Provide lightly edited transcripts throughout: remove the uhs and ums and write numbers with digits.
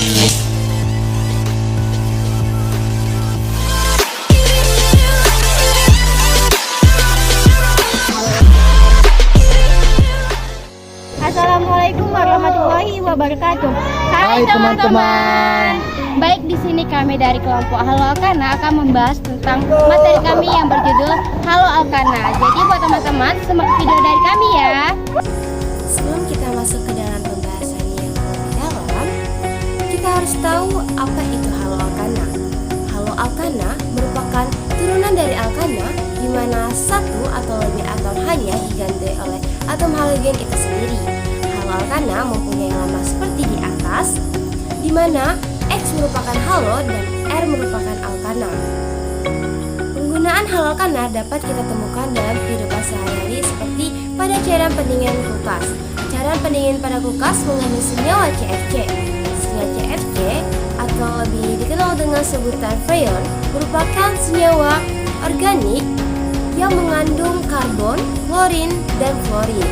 Assalamualaikum warahmatullahi wabarakatuh. Hai teman-teman. Baik, di sini kami dari kelompok Halo Alkana akan membahas tentang materi kami yang berjudul Halo Alkana. Jadi buat teman-teman, simak video dari kami ya. Sebelum kita masuk ke dalam pembahasan yang lebih dalam, kita harus tahu apa itu Halo Alkana. Halo Alkana merupakan turunan dari alkana, di mana satu atau lebih atom hanya diganti oleh atom halogen itu sendiri. Halo Alkana mempunyai lambang seperti di atas, di mana X merupakan halo dan R merupakan alkana. Penggunaan halo alkana dapat kita temukan dalam kehidupan sehari-hari seperti pada cairan pendingin kulkas. Cairan pendingin pada kulkas mengandung senyawa CFC. Senyawa CFC atau lebih dikenal dengan sebutan freon merupakan senyawa organik yang mengandung karbon, klorin, dan fluorin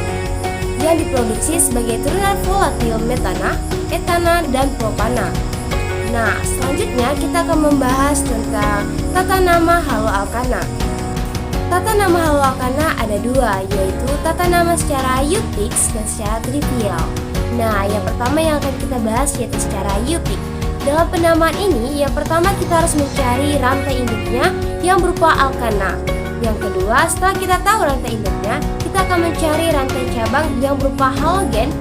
yang diproduksi sebagai turunan volatil metana, etana, dan propana. Nah, selanjutnya kita akan membahas tentang tata nama halo alkana. Tata nama halo alkana ada dua, yaitu tata nama secara euclic dan secara trivial. Nah, yang pertama yang akan kita bahas yaitu secara euclic. Dalam penamaan ini, yang pertama kita harus mencari rantai induknya yang berupa alkana. Yang kedua, setelah kita tahu rantai induknya, kita akan mencari rantai cabang yang berupa halogen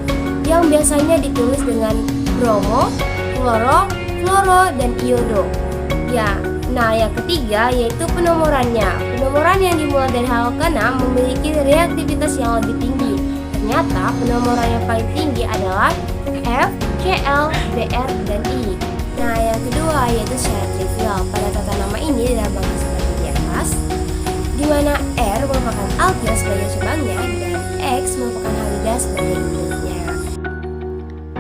yang biasanya ditulis dengan bromo, kloro, fluoro, dan iodo. Ya, nah yang ketiga yaitu penomorannya. Penomoran yang dimulai dari halo alkana memiliki reaktivitas yang lebih tinggi. Ternyata penomoran yang paling tinggi adalah F, Cl, Br, dan I. Nah yang kedua yaitu secara trivial. Pada tata nama ini dilambangkan seperti di atas, di mana R merupakan alkyl sebagai cabangnya dan X merupakan halida sebagai induknya.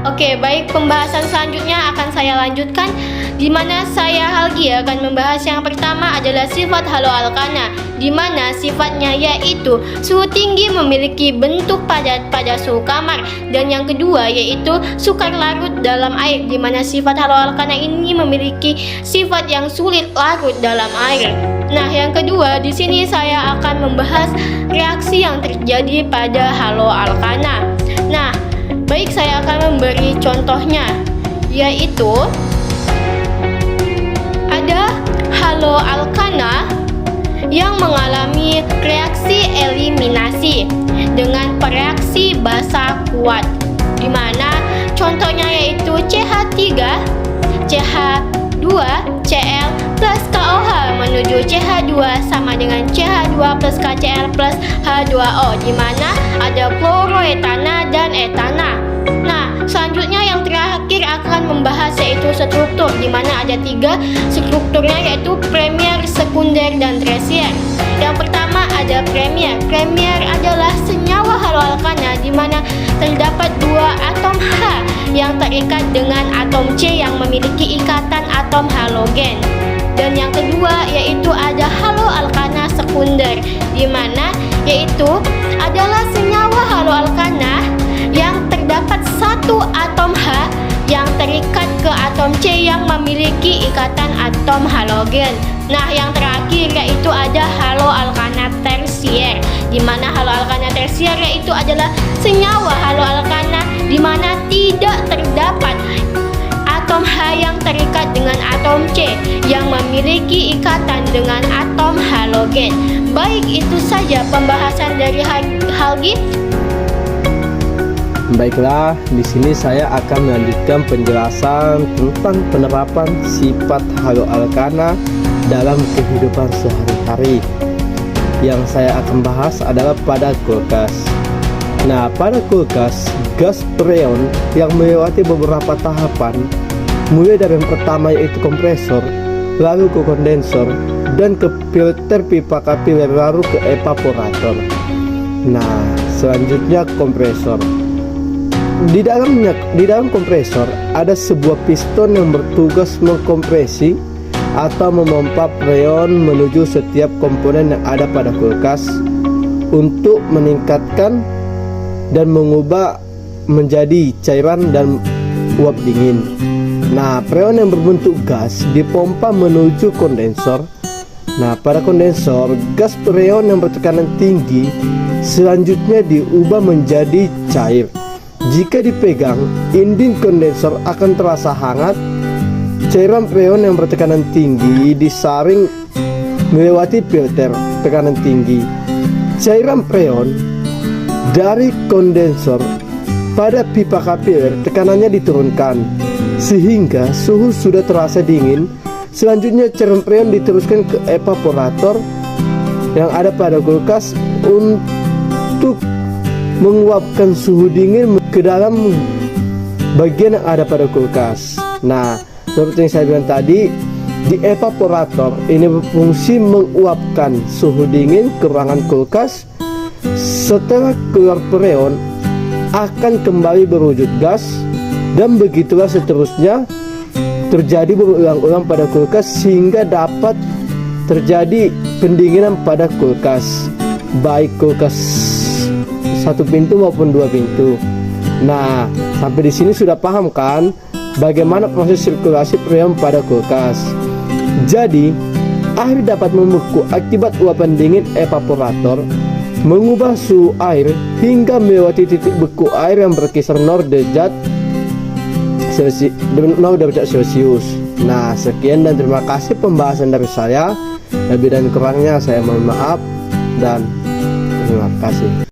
Oke, baik, pembahasan selanjutnya akan saya lanjutkan, di mana saya Halgi akan membahas yang pertama adalah sifat halo alkana, di mana sifatnya yaitu suhu tinggi memiliki bentuk padat pada suhu kamar, dan yang kedua yaitu sukar larut dalam air, di mana sifat halo alkana ini memiliki sifat yang sulit larut dalam air. Nah, yang kedua di sini saya akan membahas reaksi yang terjadi pada halo alkana. Nah, baik, saya akan memberi contohnya, yaitu ada halo alkana yang mengalami reaksi eliminasi dengan reaksi basa kuat, di mana contohnya yaitu CH3, CH2, Cl plus KOH menuju CH2 sama dengan CH2 plus KCl plus H2O, di mana ada kloroetana dan etana. Nah, selanjutnya yang terakhir akan membahas yaitu struktur, di mana ada tiga strukturnya yaitu primer, sekunder, dan tersier. Yang pertama ada primer. Primer adalah senyawa halo alkana di mana terdapat dua atom H yang terikat dengan atom C yang memiliki ikatan atom halogen. Dan yang kedua yaitu ada halo alkana sekunder, di mana yaitu adalah senyawa halo alkana yang terdapat satu atom H yang terikat ke atom C yang memiliki ikatan atom halogen. Nah, yang terakhir yaitu ada halo alkana tersier, di mana halo alkana tersier yaitu adalah senyawa halo alkana di mana tidak terdapat atom H yang terikat dengan atom C yang memiliki ikatan dengan atom halogen. Baik, itu saja pembahasan dari Halgi. Baiklah, di sini saya akan melanjutkan penjelasan tentang penerapan sifat halo alkana dalam kehidupan sehari-hari. Yang saya akan bahas adalah pada kulkas. Nah, pada kulkas, gas freon yang melewati beberapa tahapan, mulai dari yang pertama yaitu kompresor, lalu ke kondensor, dan ke filter pipa kapiler, lalu ke evaporator. Nah, selanjutnya kompresor. Di dalam kompresor ada sebuah piston yang bertugas mengkompresi atau memompa freon menuju setiap komponen yang ada pada kulkas untuk meningkatkan dan mengubah menjadi cairan dan uap dingin. Nah, freon yang berbentuk gas dipompa menuju kondensor. Nah, pada kondensor, gas freon yang bertekanan tinggi selanjutnya diubah menjadi cair. Jika dipegang, dinding kondensor akan terasa hangat. Cairan freon yang bertekanan tinggi disaring melewati filter tekanan tinggi. Cairan freon dari kondensor pada pipa kapil tekanannya diturunkan sehingga suhu sudah terasa dingin. Selanjutnya cairan freon diteruskan ke evaporator yang ada pada kulkas untuk menguapkan suhu dingin ke dalam bagian yang ada pada kulkas. Nah, seperti yang saya bilang tadi, di evaporator ini berfungsi menguapkan suhu dingin ke ruangan kulkas. Setelah keluar freon akan kembali berwujud gas, dan begitulah seterusnya terjadi berulang-ulang pada kulkas sehingga dapat terjadi pendinginan pada kulkas, baik kulkas satu pintu maupun dua pintu. Nah, sampai di sini sudah paham kan bagaimana proses sirkulasi freon pada kulkas? Jadi, air dapat membeku akibat uapan dingin evaporator mengubah suhu air hingga melewati titik beku air yang berkisar 0 derajat Celcius. Nah, sekian dan terima kasih pembahasan dari saya. Lebih dan kurangnya saya mohon maaf dan terima kasih.